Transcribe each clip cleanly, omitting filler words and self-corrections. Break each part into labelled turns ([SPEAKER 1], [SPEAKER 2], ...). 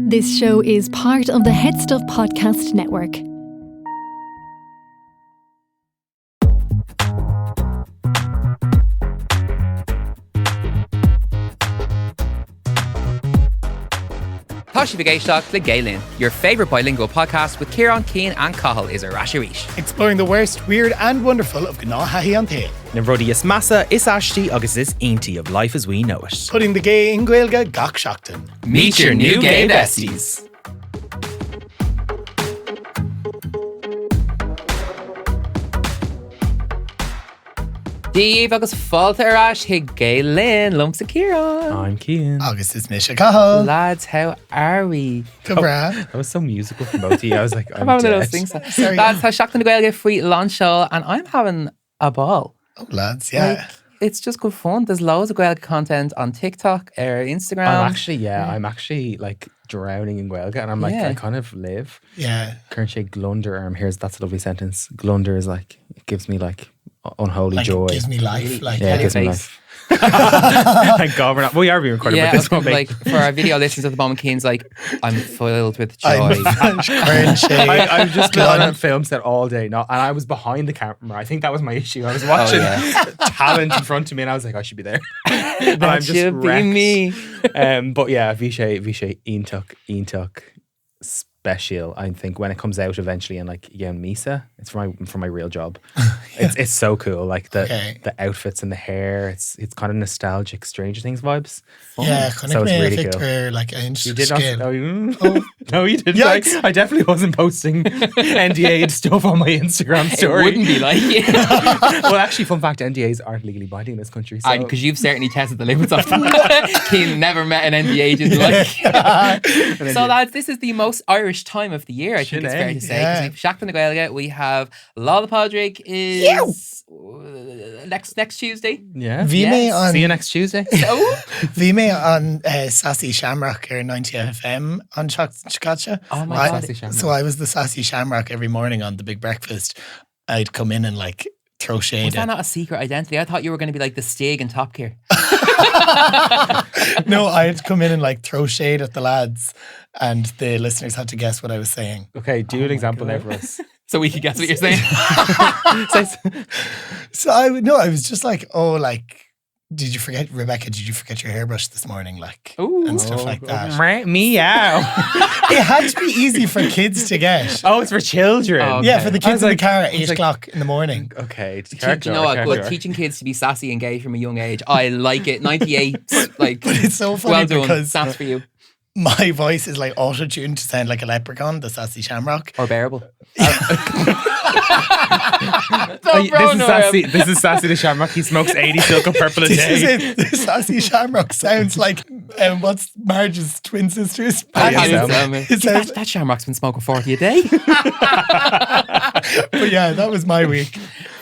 [SPEAKER 1] This show is part of the Head Stuff Podcast Network.
[SPEAKER 2] Táisí Vigéisteach le Gaalinn, your favourite bilingual podcast with Kieran, Keane and Cathal is a Rasharish.
[SPEAKER 3] Exploring the worst, weird and wonderful of Gná Hahi an Tail.
[SPEAKER 4] Na rudí is massa is ashtí agus is aonty of life as we know it.
[SPEAKER 3] Putting the gay in Gaeilge gach seachtain.
[SPEAKER 2] Meet your new gay besties. Díomh agus fáilte arás hi Gaalinn, lumps a Kieran.
[SPEAKER 4] I'm Keane.
[SPEAKER 3] Agus is Misha Cathal.
[SPEAKER 2] Lads, how are we?
[SPEAKER 3] Cabra.
[SPEAKER 4] That was so musical from both of you. I was like, I'm
[SPEAKER 2] Having one of
[SPEAKER 4] dead.
[SPEAKER 2] those things.
[SPEAKER 3] Sorry.
[SPEAKER 2] Lads, tá seachtain na Gaeilge faoi Lanshaw and I'm having a ball.
[SPEAKER 3] Oh, lads, yeah.
[SPEAKER 2] Like, it's just good fun. There's loads of Gaeilge content on TikTok or Instagram.
[SPEAKER 4] I'm actually like drowning in Gaeilge and I'm like,
[SPEAKER 2] Yeah.
[SPEAKER 4] I kind of live.
[SPEAKER 3] Yeah.
[SPEAKER 4] Currently glunder, that's a lovely sentence. Glunder is like, it gives me like unholy
[SPEAKER 3] Like,
[SPEAKER 4] joy.
[SPEAKER 3] it gives me life. Like,
[SPEAKER 4] Yeah, it gives me
[SPEAKER 2] face.
[SPEAKER 4] life. Thank God we're not. We are being recorded,
[SPEAKER 2] Yeah,
[SPEAKER 4] but this won't
[SPEAKER 2] like
[SPEAKER 4] make.
[SPEAKER 2] for our video listeners at the moment, Keane's like, I'm filled with joy.
[SPEAKER 3] I'm cringy.
[SPEAKER 4] I'm just on a film set all day, and I was behind the camera. I think that was my issue. I was watching talent in front of me, and I was like, I should be there. And
[SPEAKER 2] That should be
[SPEAKER 4] wrecked.
[SPEAKER 2] me.
[SPEAKER 4] But yeah, Vishay Iontuck special. I think when it comes out eventually, and like Misa, it's for my real job. It's so cool. Like the outfits and the hair. It's kind of nostalgic Stranger Things vibes.
[SPEAKER 3] Yeah,
[SPEAKER 4] So it's really cool.
[SPEAKER 3] Wear like an inch
[SPEAKER 4] You did not.
[SPEAKER 3] scale.
[SPEAKER 4] No, you didn't.
[SPEAKER 3] Yikes.
[SPEAKER 4] I definitely wasn't posting NDA stuff on my Instagram story.
[SPEAKER 2] It wouldn't be like it.
[SPEAKER 4] Well, actually, fun fact: NDAs aren't legally binding in this country. So.
[SPEAKER 2] Because you've certainly tested the limits of them. Keane never met an NDA didn't like. So lads, this is the most Irish time of the year, I think it's fair to say.
[SPEAKER 3] Yeah.
[SPEAKER 2] Because we've Seachtain na Gaeilge, we have Lá Pádraig is next Tuesday.
[SPEAKER 4] Yeah.
[SPEAKER 3] Vime on
[SPEAKER 4] See you next Tuesday.
[SPEAKER 3] Vime on Sassy Shamrock or 90 FM on Shakacha.
[SPEAKER 2] Oh my God.
[SPEAKER 4] Sassy Shamrock.
[SPEAKER 3] So I was the Sassy Shamrock every morning on the big breakfast. I'd come in and like throw shade
[SPEAKER 2] Was that
[SPEAKER 3] at.
[SPEAKER 2] not a secret identity? I thought you were going to be like the Stig in Top Gear.
[SPEAKER 3] No, I'd come in and like throw shade at the lads, and the listeners had to guess what I was saying.
[SPEAKER 4] Okay, do an example there for us.
[SPEAKER 2] So we could guess what you're saying.
[SPEAKER 3] So I was just like, oh, like, did you forget, Rebecca? Did you forget your hairbrush this morning? Like,
[SPEAKER 2] Ooh.
[SPEAKER 3] and stuff like that.
[SPEAKER 4] Meow.
[SPEAKER 3] It had to be easy for kids to get.
[SPEAKER 4] Oh, it's for children.
[SPEAKER 2] Oh,
[SPEAKER 3] Yeah,
[SPEAKER 2] okay.
[SPEAKER 3] for the
[SPEAKER 4] I
[SPEAKER 3] kids
[SPEAKER 4] was
[SPEAKER 3] in
[SPEAKER 4] like-
[SPEAKER 3] the car at
[SPEAKER 4] I was
[SPEAKER 3] 8
[SPEAKER 4] like-
[SPEAKER 3] o'clock in the morning.
[SPEAKER 4] Okay.
[SPEAKER 2] Do you know what? Good. Teaching kids to be sassy and gay from a young age. I like it. 98. Like,
[SPEAKER 3] But it's so funny
[SPEAKER 2] well done.
[SPEAKER 3] because
[SPEAKER 2] Snaps for you.
[SPEAKER 3] my voice is like auto-tuned to sound like a leprechaun, the Sassy Shamrock.
[SPEAKER 2] Or bearable.
[SPEAKER 4] This is Sassy the Shamrock. He smokes 80 silk and purple a
[SPEAKER 3] This is
[SPEAKER 4] day.
[SPEAKER 3] it. The Sassy Shamrock sounds like what's Marge's twin sisters?
[SPEAKER 2] I
[SPEAKER 4] yeah,
[SPEAKER 2] didn't
[SPEAKER 4] so-
[SPEAKER 2] tell me.
[SPEAKER 3] It sounds-
[SPEAKER 2] That Shamrock's been smoking 40 a day.
[SPEAKER 3] But yeah, that was my week.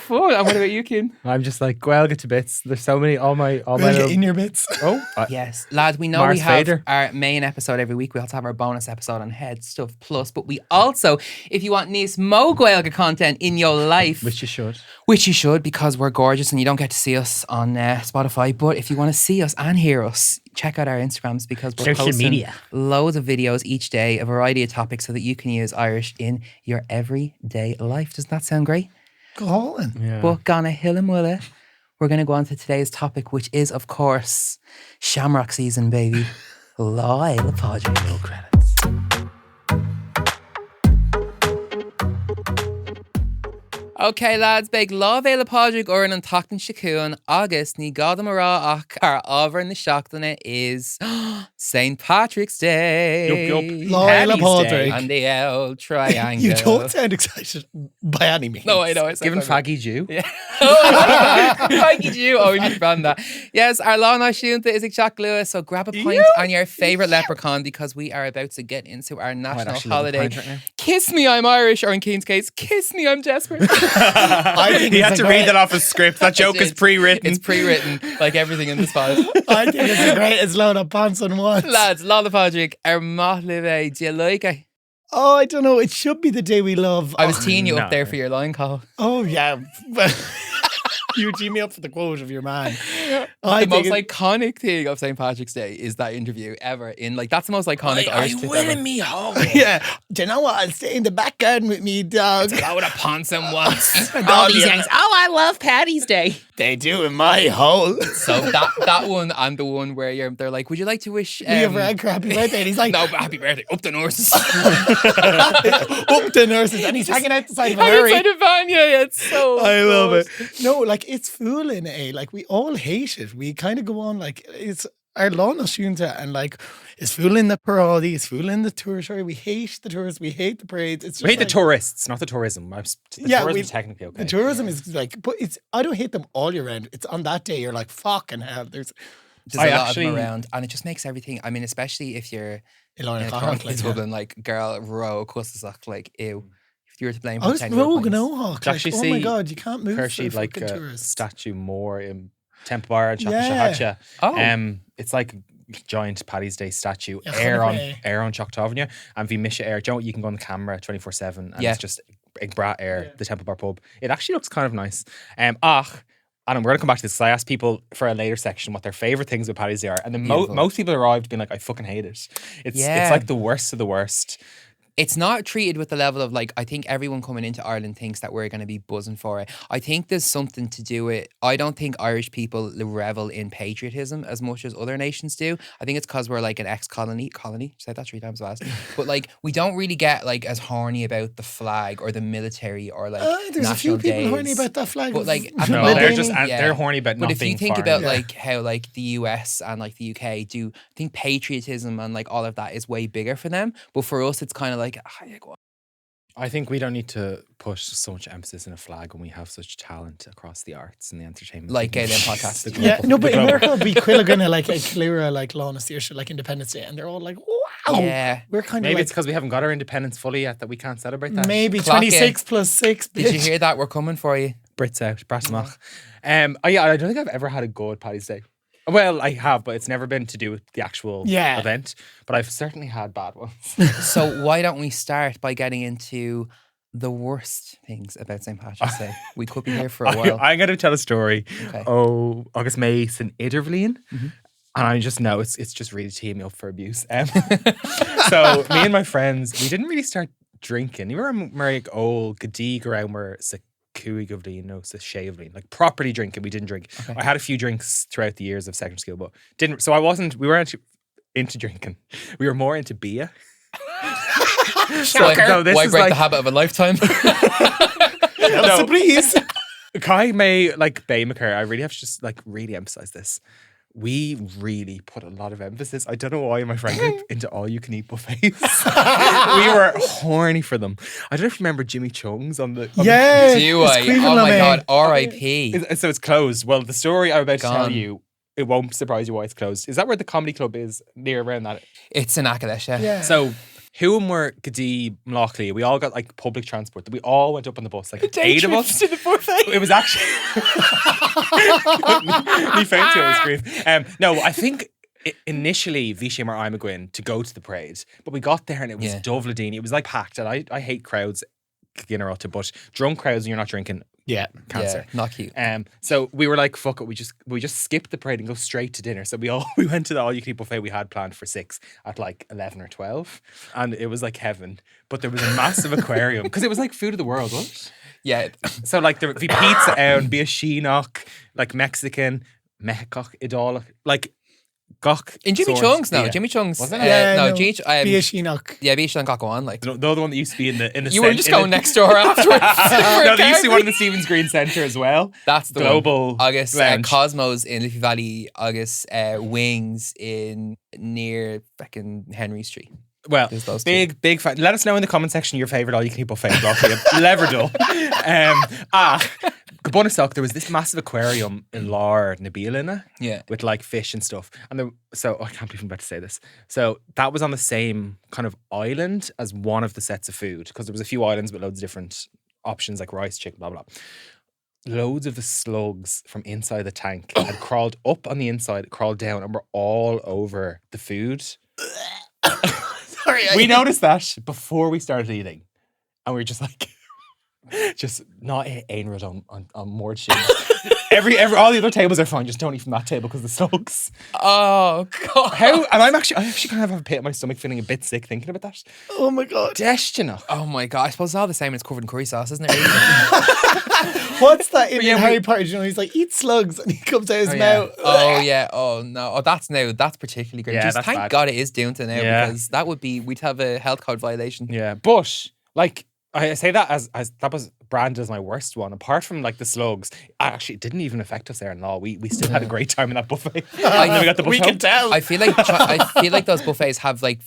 [SPEAKER 2] Fun. And what about you, Keane?
[SPEAKER 4] I'm just like, well, get to bits. There's so many. All my.
[SPEAKER 3] We'll get in your bits.
[SPEAKER 4] Oh,
[SPEAKER 2] Yes, lads, we know
[SPEAKER 4] Mars
[SPEAKER 2] we have
[SPEAKER 4] Vader.
[SPEAKER 2] our main episode every week. We also have our bonus episode on Head Stuff Plus. But we also, if you want nice Mo Gaeilge content in your life,
[SPEAKER 4] which you should.
[SPEAKER 2] which you should because we're gorgeous and you don't get to see us on Spotify. But if you want to see us and hear us, check out our Instagrams because we're
[SPEAKER 4] Social
[SPEAKER 2] posting
[SPEAKER 4] media.
[SPEAKER 2] loads of videos each day, a variety of topics so that you can use Irish in your everyday life. Doesn't that sound great?
[SPEAKER 3] Go on.
[SPEAKER 4] Yeah.
[SPEAKER 2] But gonna hill and willa, we're going to go on to today's topic, which is, of course, Shamrock season, baby. Lá Pádraig. No credits. Okay, lads, big Lá Pádraig or an Tachtain Shakun, August, ní gada mará ach ar ábhar na seachtaine is St. Patrick's Day.
[SPEAKER 4] Yup.
[SPEAKER 3] Lá
[SPEAKER 2] Paddy's
[SPEAKER 3] Pádraig.
[SPEAKER 2] Day on the old triangle.
[SPEAKER 3] You don't sound excited by any means.
[SPEAKER 2] No, I know. It's
[SPEAKER 4] Give him faggy Jew.
[SPEAKER 2] Yeah. Thank you. Oh, we need to brand that. Yes, our Lá Náisiúnta is Jack Lewis, so grab a pint on your favourite leprechaun because we are about to get into our national
[SPEAKER 4] actually love a
[SPEAKER 2] holiday.
[SPEAKER 4] pint right now.
[SPEAKER 2] Kiss me, I'm Irish, or in Keane's case, kiss me, I'm desperate.
[SPEAKER 3] I think
[SPEAKER 4] He
[SPEAKER 3] it's
[SPEAKER 4] had
[SPEAKER 3] a
[SPEAKER 4] to
[SPEAKER 3] great-
[SPEAKER 4] read that off his script. That joke is pre-written.
[SPEAKER 2] It's pre-written, like everything in this file.
[SPEAKER 3] I think it's the greatest load of pants on once.
[SPEAKER 2] Lads, Lá Pádraig, ar maith live, do you like it?
[SPEAKER 3] Oh, I don't know. It should be the day we love.
[SPEAKER 2] I was teeing you
[SPEAKER 4] no.
[SPEAKER 2] up there for your line call.
[SPEAKER 3] Oh, yeah. Well, You team me up for the quote of your man.
[SPEAKER 2] The most iconic thing of St. Patrick's Day is that interview ever. That's the most iconic Irish clip ever.
[SPEAKER 3] Me home. Yeah. Do you know what? I'll stay in the back garden with me dog.
[SPEAKER 2] I would have punched him once.
[SPEAKER 3] All these youngs.
[SPEAKER 2] Oh, I love Paddy's Day.
[SPEAKER 3] They do in my hole.
[SPEAKER 2] So that one and the one where they're like, would you like to wish
[SPEAKER 3] Leah Varadkar happy birthday? And he's like,
[SPEAKER 2] no, but happy birthday. Up the nurses.
[SPEAKER 3] Up the nurses. And he's hanging out the side of a lorry.
[SPEAKER 2] Outside of van, yeah, it's so
[SPEAKER 3] I love it. No, like it's fooling, Like we all hate it. We kind of go on like it's our lawn and like it's fooling the parade, it's fooling the tourist. We hate the tourists. We hate the parades. It's just
[SPEAKER 4] we hate the tourists, not the tourism. Tourism is technically okay.
[SPEAKER 3] The tourism is like, but I don't hate them all year round. It's on that day you're like fucking hell. There's
[SPEAKER 2] a lot of them around, and it just makes everything. I mean, especially if you're in Dublin, like girl row cusses like ew. If you were to blame,
[SPEAKER 3] I was rogue and Ohak.
[SPEAKER 4] Actually,
[SPEAKER 3] oh my god, you can't move.
[SPEAKER 4] Hershey like a
[SPEAKER 3] tourist.
[SPEAKER 4] Statue more in Temple Bar and Shahatcha.
[SPEAKER 2] Oh,
[SPEAKER 4] it's like giant Paddy's Day statue, air on Choctaw, and if you miss your air, you can go on the camera 24/7, and it's just big brat air. The Temple Bar pub. It actually looks kind of nice. And we're going to come back to this because I asked people for a later section what their favourite things with Paddy's Day are. And then most people arrived being like, I fucking hate it. It's like the worst of the worst.
[SPEAKER 2] It's not treated with the level of like, I think everyone coming into Ireland thinks that we're going to be buzzing for it. I think there's something to do with, I don't think Irish people revel in patriotism as much as other nations do. I think it's because we're like an ex-colony, say that 3 times fast. But like, we don't really get like as horny about the flag or the military or like
[SPEAKER 3] there's
[SPEAKER 2] national
[SPEAKER 3] a few people
[SPEAKER 2] days.
[SPEAKER 3] horny about that flag.
[SPEAKER 2] But like,
[SPEAKER 4] they're horny about not being.
[SPEAKER 2] But if you think about like how like the US and like the UK do, I think patriotism and like all of that is way bigger for them. But for us, it's kind of like,
[SPEAKER 4] I think we don't need to put so much emphasis on a flag when we have such talent across the arts and the entertainment.
[SPEAKER 2] Like them podcasts.
[SPEAKER 3] But in America will be Quilligana like a Clear like Lana Saoirse like Independence Day, and they're all like, wow.
[SPEAKER 2] Yeah.
[SPEAKER 3] We're kind of
[SPEAKER 4] maybe
[SPEAKER 3] like,
[SPEAKER 4] it's because we haven't got our independence fully yet that we can't celebrate that.
[SPEAKER 3] Maybe 26 plus 6.
[SPEAKER 2] Did you hear that? We're coming for you.
[SPEAKER 4] Brits out, Bratamach. I don't think I've ever had a good Paddy's Day. Well, I have, but it's never been to do with the actual event. But I've certainly had bad ones.
[SPEAKER 2] So why don't we start by getting into the worst things about St. Patrick's Day? We could be here for a while.
[SPEAKER 4] I'm going to tell a story.
[SPEAKER 2] Okay.
[SPEAKER 4] Agus Mace in Idervleen. Mm-hmm. And I just know it's just really teeing me up for abuse. So me and my friends, we didn't really start drinking. You were like old Gadig around where Cúig of Lean, no, so Shavlin, like properly drinking. We didn't drink. Okay. I had a few drinks throughout the years of secondary school, but didn't. So we weren't into drinking. We were more into beer.
[SPEAKER 2] Why break the habit of a lifetime?
[SPEAKER 3] No, please.
[SPEAKER 4] Kai May, like Bay McCurry, I really have to just like really emphasize this. We really put a lot of emphasis. I don't know why in my friend group into all you can eat buffets. We were horny for them. I don't know if you remember Jimmy Chung's on the.
[SPEAKER 3] Yeah.
[SPEAKER 2] Do I? Oh my God. R.I.P.
[SPEAKER 4] So it's closed. Well, the story I'm about to tell you, it won't surprise you why it's closed. Is that where the comedy club is near around that?
[SPEAKER 2] It's in Akalesh, yeah.
[SPEAKER 4] So who were Gadi, Mlockley? We all got like public transport. We all went up on the bus, like 8 of us.
[SPEAKER 2] To the buffet.
[SPEAKER 4] It was actually. We found to it was grief. No, I think initially Vishim or Imagwin to go to the parade, but we got there and it was Dovladini. It was like packed, and I hate crowds, but drunk crowds and you're not drinking.
[SPEAKER 3] Yeah,
[SPEAKER 4] cancer.
[SPEAKER 2] Yeah, not cute.
[SPEAKER 4] So we were like, fuck it, we just skipped the parade and go straight to dinner. So we went to the all you can eat buffet we had planned for 6 at like 11 or 12, and it was like heaven. But there was a massive aquarium because it was like food of the world, wasn't it?
[SPEAKER 2] Yeah.
[SPEAKER 4] So like there would be pizza and be a Sheenock, like Mexican, Mehcock, Idol, like Gok.
[SPEAKER 2] In Jimmy Chung's now. Jimmy Chung's.
[SPEAKER 4] Wasn't
[SPEAKER 2] it? Jimmy
[SPEAKER 3] Bia Sheenock.
[SPEAKER 2] Yeah, Bia Sheenock go on. Like
[SPEAKER 4] the other one that used to be in the
[SPEAKER 2] you were just going next door afterwards.
[SPEAKER 4] No, there used to be one in the Stevens Green Centre as well.
[SPEAKER 2] That's the
[SPEAKER 4] Global
[SPEAKER 2] one. August Cosmos in Liffey Valley. August Wings in near fucking Henry Street.
[SPEAKER 4] Well, big fan. Let us know in the comment section your favourite all you can eat buffet. Leverdle. Bonustalk, there was this massive aquarium in Lar Nabil with like fish and stuff. And I can't believe I'm about to say this. So that was on the same kind of island as one of the sets of food, because there was a few islands with loads of different options like rice, chicken, blah, blah. Loads of the slugs from inside the tank had crawled up on the inside, crawled down, and were all over the food. Sorry, we noticed that before we started eating, and we were just like, Just not Aenrod on more shit. every all the other tables are fine. Just don't eat from that table because the slugs.
[SPEAKER 2] Oh God!
[SPEAKER 4] How? And I actually kind of have a pit in my stomach, feeling a bit sick thinking about that.
[SPEAKER 3] Oh my God.
[SPEAKER 4] Destino.
[SPEAKER 2] Oh my God! I suppose it's all the same. It's covered in curry sauce, isn't it? Really?
[SPEAKER 3] What's that in Harry Potter? You know, he's like, eat slugs, and he comes out his mouth.
[SPEAKER 2] Oh yeah. Oh no. Oh, that's particularly great.
[SPEAKER 4] Yeah,
[SPEAKER 2] Just
[SPEAKER 4] that's
[SPEAKER 2] thank
[SPEAKER 4] bad.
[SPEAKER 2] God it is doing to now
[SPEAKER 4] Yeah.
[SPEAKER 2] because we'd have a health code violation.
[SPEAKER 4] Yeah, but like I say that as that was branded as my worst one. Apart from like the slugs, actually it didn't even affect us there in law. We still had a great time in that buffet. And then we got the bus
[SPEAKER 3] We
[SPEAKER 4] home.
[SPEAKER 3] can tell.
[SPEAKER 2] I feel like those buffets have like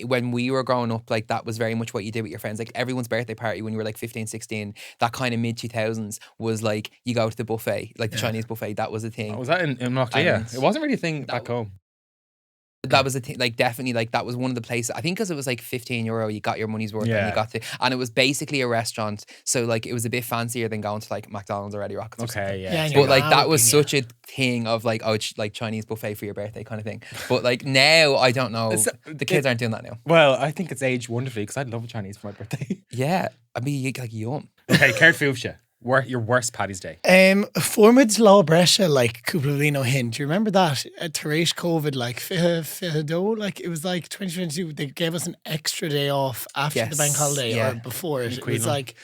[SPEAKER 2] when we were growing up, like that was very much what you did with your friends. Like everyone's birthday party when you were like 15, 16, that kind of mid 2000s was like you go to the buffet, like the Chinese buffet. That was a thing.
[SPEAKER 4] Was that in Loughlea? It wasn't really a thing back home.
[SPEAKER 2] That was a thing, like definitely, like that was one of the places. I think because it was like €15, you got your money's worth, and you got to, and it was basically a restaurant, so like it was a bit fancier than going to like McDonald's or Eddie Rockets. Or something.
[SPEAKER 4] Yeah.
[SPEAKER 2] But like that was such a thing of like, oh, it's like Chinese buffet for your birthday kind of thing. But like now, I don't know, the kids aren't doing that now.
[SPEAKER 4] Well, I think it's aged wonderfully because I'd love a Chinese for my birthday.
[SPEAKER 2] Yeah, I mean, like yum.
[SPEAKER 4] Okay, Caird Fúbhse. Your worst Paddy's Day.
[SPEAKER 3] Formid lá Brescia, like Cúpla hin. Do you remember that? Taréis COVID, like Fihado, like it was like 2022. They gave us an extra day off after the bank holiday or before it. It was like,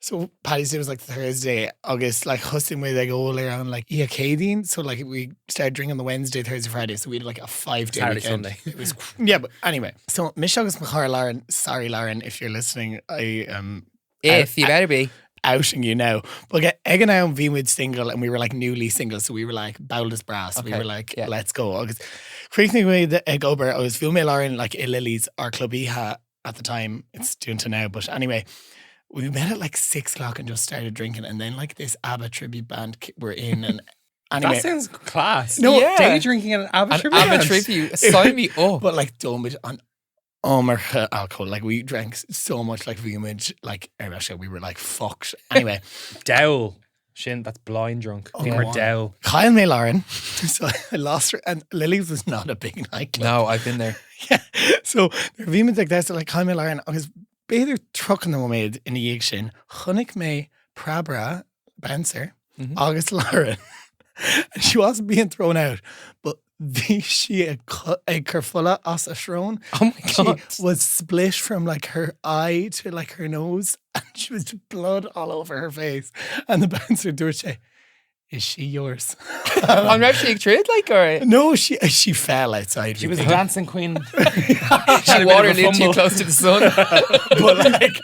[SPEAKER 3] so Paddy's Day was like Thursday, August, like hustling with like all around like Ep18. So like we started drinking the Wednesday, Thursday, Friday. So we had like a 5-day
[SPEAKER 4] Saturday,
[SPEAKER 3] weekend.
[SPEAKER 4] Sunday.
[SPEAKER 3] It was but anyway. So Mish agus Machar Lauren, sorry Lauren, if you're listening, I
[SPEAKER 2] If you better be.
[SPEAKER 3] outing you now. But get Egan and Vimwood single, and we were like newly single, so we were like Bowles Brass. We were like, let's go. Because creeping away the egg over, I was filming Lauren like a Lily's our clubby hat at the time. It's doing to now, but anyway, we met at like 6 o'clock and just started drinking, and then like this ABBA tribute band were in, and anyway,
[SPEAKER 4] That sounds class.
[SPEAKER 3] No,
[SPEAKER 4] day drinking at an ABBA tribute.
[SPEAKER 2] ABBA tribute, sign me up.
[SPEAKER 3] but like dumb on alcohol. Like we drank so much, like Vimwood, like we were like fucked. Anyway,
[SPEAKER 4] Dowell. Shin, that's blind drunk. Or Dowell.
[SPEAKER 3] Kyle May Lauren. So I lost her, and Lily's was not a big nightclub.
[SPEAKER 2] No, I've been there.
[SPEAKER 3] Yeah. So they're Vimwood like that. So like Kyle May Lauren, I was Beidir trucking them made in the Yigshin, Hunnick May Prabra Banser, August Lauren. And she wasn't being thrown out, but she a Kerfulla as a Shrone.
[SPEAKER 2] Oh my God.
[SPEAKER 3] She was split from like her eye to like her nose, and she was blood all over her face. And the bouncer Durche, is she yours?
[SPEAKER 2] On Rev Sheik Trid, like, or?
[SPEAKER 3] No, she fell outside.
[SPEAKER 4] She was a dancing queen.
[SPEAKER 2] She watered in too close to the sun.
[SPEAKER 3] But like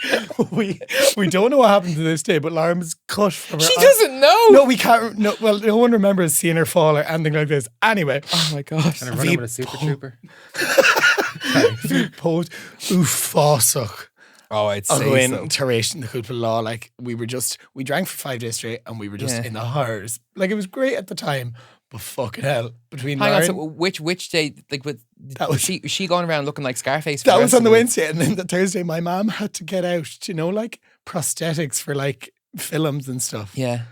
[SPEAKER 3] we don't know what happened to this day, but Lauren was cut from her
[SPEAKER 2] She
[SPEAKER 3] eye.
[SPEAKER 2] doesn't know.
[SPEAKER 3] No, we can't. No, well, no one remembers seeing her fall or anything like this. Anyway,
[SPEAKER 2] Oh my gosh.
[SPEAKER 4] And I run over with a super trooper.
[SPEAKER 3] post Ufosuk.
[SPEAKER 2] Oh, I'd
[SPEAKER 3] I'll go
[SPEAKER 2] say
[SPEAKER 3] in
[SPEAKER 2] so.
[SPEAKER 3] Taration, the Cúpla Law. Like we drank for 5 days straight, and we were just in the horrors. Like it was great at the time, but fucking hell, between
[SPEAKER 2] Hang on,
[SPEAKER 3] Lauren,
[SPEAKER 2] so which day, like, was
[SPEAKER 3] was-
[SPEAKER 2] she going around looking like Scarface? For
[SPEAKER 3] that
[SPEAKER 2] the
[SPEAKER 3] was
[SPEAKER 2] rest
[SPEAKER 3] on the
[SPEAKER 2] of
[SPEAKER 3] Wednesday, and then the Thursday, my mom had to get out, like prosthetics for like films and stuff.
[SPEAKER 2] Yeah.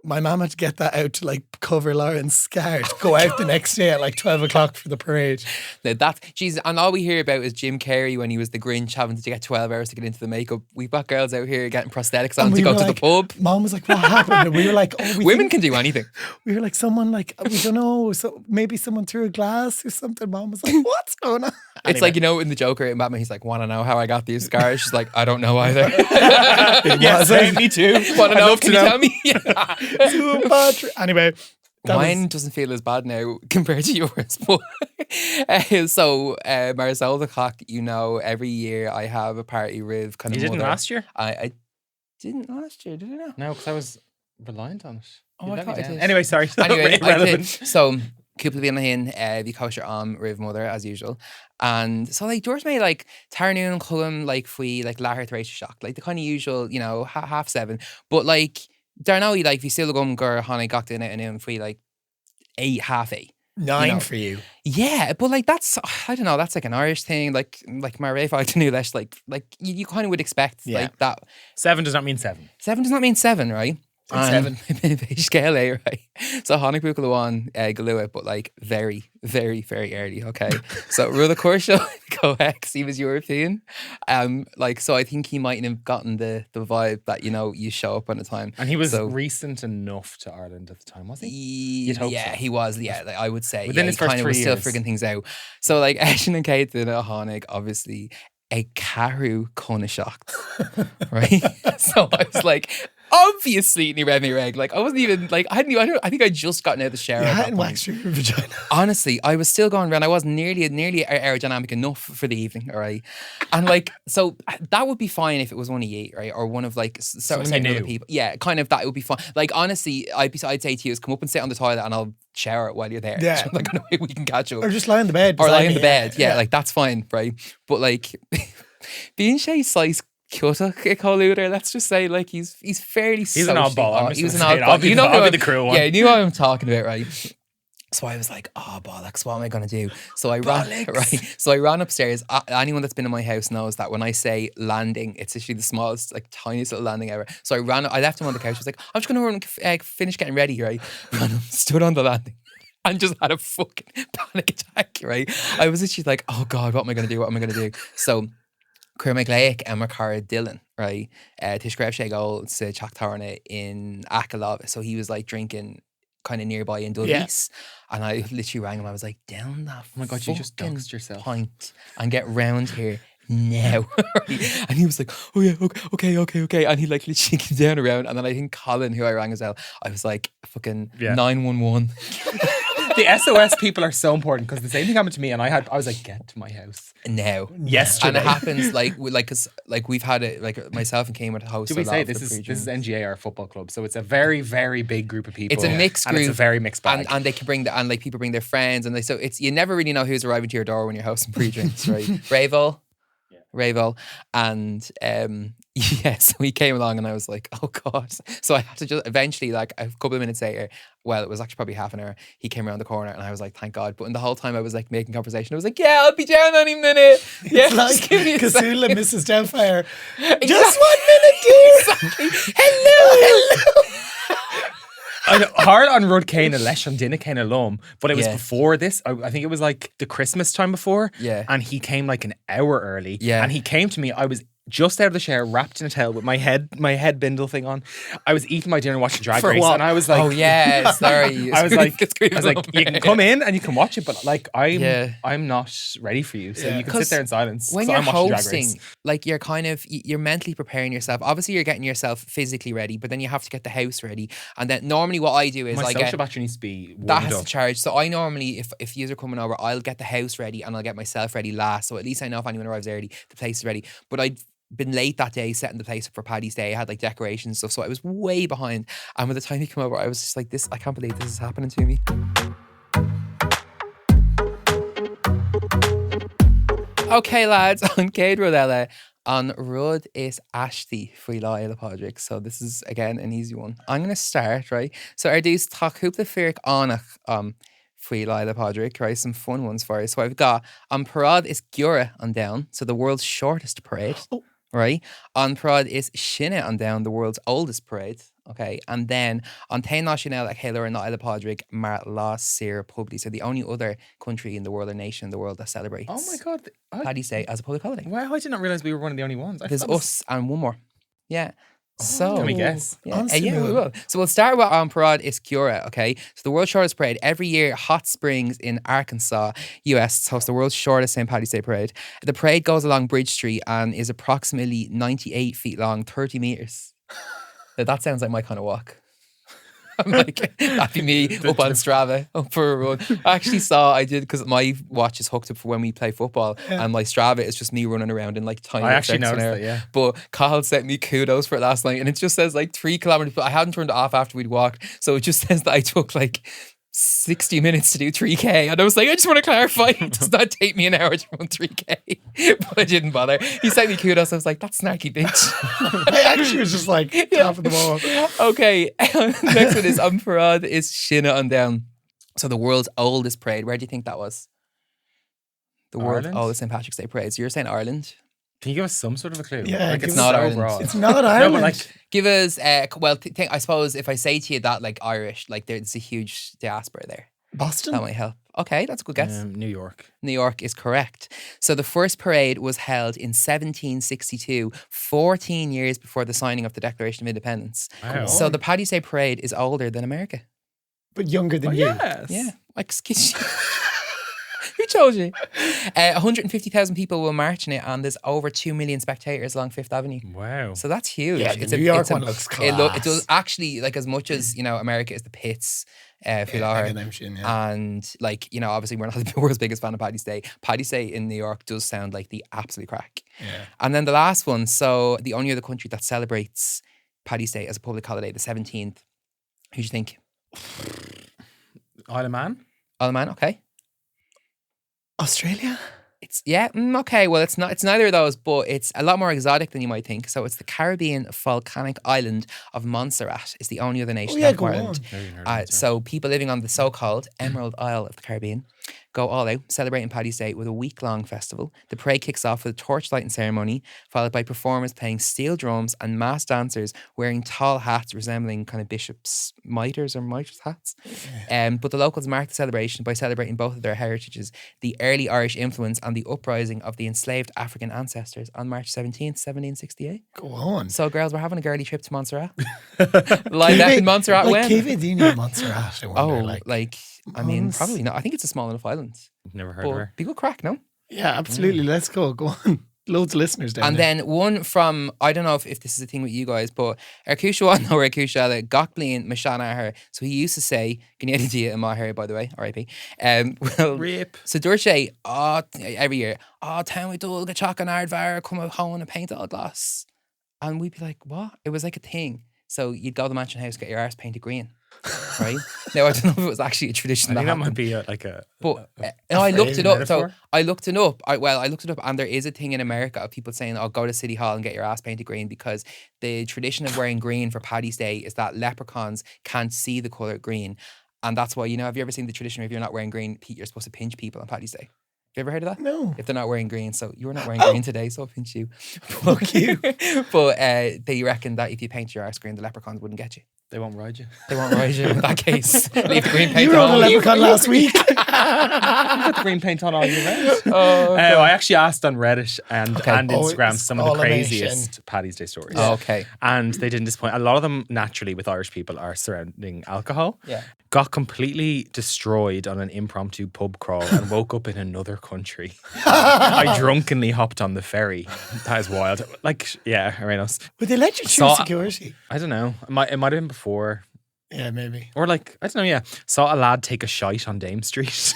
[SPEAKER 3] My mom had to get that out to like cover Lauren's scar to go out the next day at like 12 o'clock for the parade.
[SPEAKER 2] Now that, geez, and all we hear about is Jim Carrey when he was the Grinch having to get 12 hours to get into the makeup. We've got girls out here getting prosthetics on
[SPEAKER 3] And
[SPEAKER 2] to
[SPEAKER 3] we
[SPEAKER 2] go
[SPEAKER 3] were
[SPEAKER 2] to
[SPEAKER 3] like-
[SPEAKER 2] the pub.
[SPEAKER 3] Mom was like, what happened? And we were like, oh,
[SPEAKER 2] Women can do anything.
[SPEAKER 3] We were like, someone like, we don't know, so maybe someone threw a glass or something. Mom was like, what's going on?
[SPEAKER 2] It's like, you know, in the Joker in Batman, he's like, want to know how I got these scars? She's like, I don't know either.
[SPEAKER 3] Yeah,
[SPEAKER 4] Me too.
[SPEAKER 2] Want to know?
[SPEAKER 3] love to
[SPEAKER 2] Can you
[SPEAKER 3] know.
[SPEAKER 2] tell me? Yeah.
[SPEAKER 3] Too bad. Anyway, that
[SPEAKER 2] Mine
[SPEAKER 3] was,
[SPEAKER 2] doesn't feel as bad now compared to yours. But so Marisol the Cock, you know, every year I have a party with kind
[SPEAKER 4] You
[SPEAKER 2] of
[SPEAKER 4] didn't
[SPEAKER 2] mother.
[SPEAKER 4] last year?
[SPEAKER 2] I didn't last year, did I not?
[SPEAKER 4] No, because I was reliant on it.
[SPEAKER 2] Oh,
[SPEAKER 4] You
[SPEAKER 2] I
[SPEAKER 4] let
[SPEAKER 2] thought
[SPEAKER 4] me
[SPEAKER 2] I
[SPEAKER 4] down.
[SPEAKER 2] did.
[SPEAKER 4] Anyway, sorry.
[SPEAKER 2] Anyway, I did.
[SPEAKER 4] Irrelevant.
[SPEAKER 2] So Cúpla Bhíonna hin, the kosher Riv mother as usual. And so like George made like Tarnoon and Cullum like fui like Lahar Thracia shock, like the kind of usual, you know, 7:30. But like Darnoy like vi still gum gur Hana got in it and fui like 8:30.
[SPEAKER 3] 9
[SPEAKER 2] you know.
[SPEAKER 3] for you.
[SPEAKER 2] Yeah, but like that's, I don't know, that's like an Irish thing, like my Rafe I knew less like you kind of would expect like that.
[SPEAKER 4] 7 does not mean 7.
[SPEAKER 2] 7 does not mean 7, right?
[SPEAKER 3] Seven.
[SPEAKER 2] Scale A, right? So Honey Bukalwan Galua, but like very, very, very early, okay? So rule the course show So X, he was European. Like, so I think he mightn't have gotten the vibe that, you know, you show up on a time.
[SPEAKER 4] And he was
[SPEAKER 2] So,
[SPEAKER 4] recent enough to Ireland at the time, was he?
[SPEAKER 2] You'd
[SPEAKER 4] hope
[SPEAKER 2] yeah,
[SPEAKER 4] so.
[SPEAKER 2] he was. Yeah, like, I would say.
[SPEAKER 4] Within
[SPEAKER 2] yeah,
[SPEAKER 4] his
[SPEAKER 2] he
[SPEAKER 4] first
[SPEAKER 2] kind of
[SPEAKER 4] 3
[SPEAKER 2] was still
[SPEAKER 4] years.
[SPEAKER 2] figuring things out. So like Eshin and Kate did a Honig, obviously a Carew kind of shocked, right? So I was like, obviously, he read me reg. Like I wasn't even like I think I just gotten out of the shower.
[SPEAKER 3] You
[SPEAKER 2] at that
[SPEAKER 3] hadn't
[SPEAKER 2] point.
[SPEAKER 3] waxed your vagina.
[SPEAKER 2] Honestly, I was still going around. I wasn't nearly aerodynamic enough for the evening, all right? And like, so that would be fine if it was one of you, right? Or one of like certain other people. Yeah, kind of that would be fine. Like, honestly, I'd say to you is come up and sit on the toilet and I'll shower while you're there.
[SPEAKER 3] Yeah.
[SPEAKER 2] So like, we can catch up.
[SPEAKER 3] Or just lie in the bed.
[SPEAKER 2] Or lie
[SPEAKER 3] beside
[SPEAKER 2] in
[SPEAKER 3] me,
[SPEAKER 2] the bed. Yeah, like that's fine, right? But like, being Shay size Cutta Coluder, let's just say, like he's fairly.
[SPEAKER 4] He's an oddball.
[SPEAKER 2] He was an
[SPEAKER 4] I'll
[SPEAKER 2] oddball.
[SPEAKER 4] be the cruel one.
[SPEAKER 2] Yeah, you knew what I'm talking about, right? So I was like, oh, bollocks, what am I going to do? So I ran, right? So I ran upstairs. Anyone that's been in my house knows that when I say landing, it's actually the smallest, like tiniest little landing ever. So I left him on the couch. I was like, I'm just going to run, finish getting ready, right? Ran up, stood on the landing and just had a fucking panic attack, right? I was literally like, oh God, what am I going to do? What am I going to do? So Cúrmaigh Lake and Macara Dillon, right? Tishgreb Shea Gold, Tseachtain in Akalov. So he was like drinking kind of nearby in Dudley's. And I literally rang him. I was like, down that
[SPEAKER 4] Oh my God, you just doxed yourself.
[SPEAKER 2] pint and get round here now. And he was like, oh yeah, okay. And he like literally came down around. And then I think Colin, who I rang as well, I was like, fucking 911.
[SPEAKER 4] The SOS people are so important because the same thing happened to me, and I was like, get to my house
[SPEAKER 2] now.
[SPEAKER 4] yesterday.
[SPEAKER 2] And it happens cause we've had it, like myself and Kane would host.
[SPEAKER 4] Do we
[SPEAKER 2] a lot
[SPEAKER 4] say
[SPEAKER 2] of
[SPEAKER 4] this
[SPEAKER 2] the
[SPEAKER 4] is
[SPEAKER 2] pre-drinks.
[SPEAKER 4] NGA, our football club? So it's a very, very big group of people.
[SPEAKER 2] It's a mixed group.
[SPEAKER 4] And it's a very mixed bag.
[SPEAKER 2] And they can bring and like people bring their friends, and so it's, you never really know who's arriving to your door when you're hosting pre-drinks, right? Ravel. And yeah, so he came along and I was like, oh God. So I had to just eventually, like a couple of minutes later, well, it was actually probably half an hour, he came around the corner and I was like, thank God. But in the whole time I was like making conversation, I was like, yeah, I'll be down any minute. Yeah,
[SPEAKER 3] It's like
[SPEAKER 2] just give me a
[SPEAKER 3] Casula,
[SPEAKER 2] second.
[SPEAKER 3] Mrs. Doubtfire.
[SPEAKER 2] Exactly.
[SPEAKER 3] Just 1 minute, dear.
[SPEAKER 2] Exactly. Hello.
[SPEAKER 4] Hard on Rud Kane and Lesh on Dinna Kane alum, but it was
[SPEAKER 2] Yeah.
[SPEAKER 4] before this. I think it was like the Christmas time before.
[SPEAKER 2] Yeah.
[SPEAKER 4] And he came like an hour early.
[SPEAKER 2] Yeah.
[SPEAKER 4] And he came to me. I was just out of the shower, wrapped in a towel with my head bindle thing on. I was eating my dinner, watching Drag
[SPEAKER 3] For
[SPEAKER 4] Race,
[SPEAKER 3] what?
[SPEAKER 4] and I was like,
[SPEAKER 2] Oh yeah, sorry.
[SPEAKER 4] I was like, you can come in and you can watch it, but like I'm not ready for you, so
[SPEAKER 3] Yeah.
[SPEAKER 4] you can sit there in silence.
[SPEAKER 2] When
[SPEAKER 4] so
[SPEAKER 2] you're
[SPEAKER 4] I'm watching Drag
[SPEAKER 2] hosting,
[SPEAKER 4] Race.
[SPEAKER 2] like you're kind of, you're mentally preparing yourself. Obviously, you're getting yourself physically ready, but then you have to get the house ready. And then normally, what I do is
[SPEAKER 4] My
[SPEAKER 2] I
[SPEAKER 4] social
[SPEAKER 2] get
[SPEAKER 4] battery needs to be
[SPEAKER 2] that
[SPEAKER 4] warmed
[SPEAKER 2] has
[SPEAKER 4] up.
[SPEAKER 2] to charge. So I normally, if yous are coming over, I'll get the house ready and I'll get myself ready last. So at least I know if anyone arrives early, the place is ready. But I'd been late that day setting the place up for Paddy's Day. I had like decorations and stuff, so I was way behind. And by the time he came over, I was just like, this, I can't believe this is happening to me. Okay, lads, on Cade Rodella, on Rud is Ashti Fui Lyle Podrick. So this is again an easy one. I'm gonna start, right? So are these talk hoop the Firk Anach Fui Lyle Podrick, right? Some fun ones for you. So I've got on Parade is Gura on down, so the world's shortest parade.
[SPEAKER 3] Oh.
[SPEAKER 2] Right? On Parade is Shinna on down, the world's oldest parade. Okay. And then on Tain National like Haylor and Isla Podrick, Mar La Sir Publi. So the only other country in the world or nation in the world that celebrates
[SPEAKER 4] Oh my God.
[SPEAKER 2] Paddy's Day as a public holiday.
[SPEAKER 4] Wow, I did not realize we were one of the only ones.
[SPEAKER 2] There's us and one more. Yeah. So
[SPEAKER 4] Can we guess?
[SPEAKER 2] Yeah, yeah, we will. So we'll start with on Parade is Cura, okay? So the world's shortest parade. Every year, Hot Springs in Arkansas, US, hosts the world's shortest St. Paddy's Day parade. The parade goes along Bridge Street and is approximately 98 feet long, 30 meters. Now, that sounds like my kind of walk. I'm like, that'd be me up on Strava, up for a run. I actually I did, because my watch is hooked up for when we play football, and my Strava is just me running around in like tiny
[SPEAKER 4] I actually
[SPEAKER 2] steps an
[SPEAKER 4] noticed
[SPEAKER 2] hour.
[SPEAKER 4] that, yeah.
[SPEAKER 2] But Kyle sent me kudos for it last night, and it just says like 3 kilometers, but I hadn't turned it off after we'd walked. So it just says that I took like 60 minutes to do 3K. And I was like, I just want to clarify, it does not take me an hour to run 3K. But I didn't bother. He sent me kudos. I was like, that's snarky, bitch.
[SPEAKER 3] I actually was just like top of the ball.
[SPEAKER 2] Okay. Next one is on Parade is Shinna on down. So the world's oldest parade. Where do you think that was? The world's
[SPEAKER 4] Ireland?
[SPEAKER 2] oldest St. Patrick's Day parade. So you're saying Ireland?
[SPEAKER 4] Can you give us some sort of a clue?
[SPEAKER 3] Yeah,
[SPEAKER 4] like
[SPEAKER 3] give
[SPEAKER 4] it's
[SPEAKER 3] us-
[SPEAKER 2] not
[SPEAKER 4] so
[SPEAKER 2] Ireland.
[SPEAKER 4] broad.
[SPEAKER 3] It's not
[SPEAKER 4] No,
[SPEAKER 3] Ireland.
[SPEAKER 4] but like
[SPEAKER 2] Give us, I suppose if I say to you that like Irish, like there's a huge diaspora there.
[SPEAKER 3] Boston?
[SPEAKER 2] That might help. Okay, that's a good guess.
[SPEAKER 4] New York.
[SPEAKER 2] New York is correct. So the first parade was held in 1762, 14 years before the signing of the Declaration of Independence.
[SPEAKER 4] Wow.
[SPEAKER 2] So the Paddy's Day parade is older than America.
[SPEAKER 3] But younger than you.
[SPEAKER 4] Yes.
[SPEAKER 2] Yeah, like, excuse you. Who told you? 150,000 people will march in it, and there's over 2 million spectators along Fifth Avenue.
[SPEAKER 4] Wow.
[SPEAKER 2] So that's huge.
[SPEAKER 3] Yeah, the New York one looks class.
[SPEAKER 2] It does actually, like, as much as, you know, America is the pits,
[SPEAKER 3] Redemption,
[SPEAKER 2] and, like, you know, obviously we're not the world's biggest fan of Paddy's Day. Paddy's Day in New York does sound like the absolute crack.
[SPEAKER 3] Yeah.
[SPEAKER 2] And then the last one, so the only other country that celebrates Paddy's Day as a public holiday, the 17th. Who do you think?
[SPEAKER 4] Isle of Man?
[SPEAKER 2] Isle of Man, okay.
[SPEAKER 3] Australia?
[SPEAKER 2] It's okay. Well, it's not. It's neither of those, but it's a lot more exotic than you might think. So it's the Caribbean volcanic island of Montserrat. Is the only other nation
[SPEAKER 3] go
[SPEAKER 2] Ireland. So people living on the so-called Emerald Isle of the Caribbean go all out, celebrating Paddy's Day with a week-long festival. The parade kicks off with a torchlighting ceremony, followed by performers playing steel drums and mass dancers wearing tall hats resembling kind of bishops' mitres hats. But the locals mark the celebration by celebrating both of their heritages, the early Irish influence and the uprising of the enslaved African ancestors on March 17th, 1768.
[SPEAKER 3] Go on.
[SPEAKER 2] So, girls, we're having a girly trip to Montserrat. Live out in Montserrat
[SPEAKER 3] like
[SPEAKER 2] when?
[SPEAKER 3] Cavadini Montserrat, I wonder.
[SPEAKER 2] I mean, probably not. I think it's a small enough island.
[SPEAKER 4] Never heard of her.
[SPEAKER 2] Be good crack, no?
[SPEAKER 3] Yeah, absolutely. Let's go. Go on. Loads of listeners down
[SPEAKER 2] and
[SPEAKER 3] there.
[SPEAKER 2] Then one from, I don't know if this is a thing with you guys, but Arcusha no Arcusha, Gochlin Mashana. So he used to say, Gniadidia in my hair, by the way, R.I.P. Well,
[SPEAKER 4] Rip.
[SPEAKER 2] So Durche, every year, town we do get chalk and aardvar, come home and paint all glass. And we'd be like, what? It was like a thing. So you'd go to the mansion house, get your arse painted green. Right? Now, I don't know if it was actually a tradition.
[SPEAKER 4] I think that might be
[SPEAKER 2] But I looked it up. Metaphor? So I looked it up. I looked it up, and there is a thing in America of people saying, "Oh, go to City Hall and get your ass painted green," because the tradition of wearing green for Paddy's Day is that leprechauns can't see the color green, and that's why, you know, have you ever seen the tradition where if you're not wearing green, you're supposed to pinch people on Paddy's Day? Have you ever heard of that?
[SPEAKER 3] No.
[SPEAKER 2] If they're not wearing green, so you're not wearing green today, so I'll pinch you.
[SPEAKER 3] Fuck you.
[SPEAKER 2] But they reckon that if you paint your arse green, the leprechauns wouldn't get you.
[SPEAKER 4] They won't ride you.
[SPEAKER 2] They won't ride you in that case. Leave the green paint
[SPEAKER 3] You
[SPEAKER 2] on.
[SPEAKER 3] rode a leprechaun last week.
[SPEAKER 4] You got the green paint on all year round. I actually asked on Reddit and Instagram some of the craziest Paddy's Day stories.
[SPEAKER 2] Oh, okay.
[SPEAKER 4] And they didn't disappoint. A lot of them, naturally, with Irish people, are surrounding alcohol.
[SPEAKER 2] Yeah.
[SPEAKER 4] Got completely destroyed on an impromptu pub crawl and woke up in another country. I drunkenly hopped on the ferry. That is wild. Like, yeah, around us.
[SPEAKER 3] Would they let you through security?
[SPEAKER 4] I don't know. It might have been before.
[SPEAKER 3] Yeah, maybe.
[SPEAKER 4] Or like, I don't know, yeah. Saw a lad take a shite on Dame Street.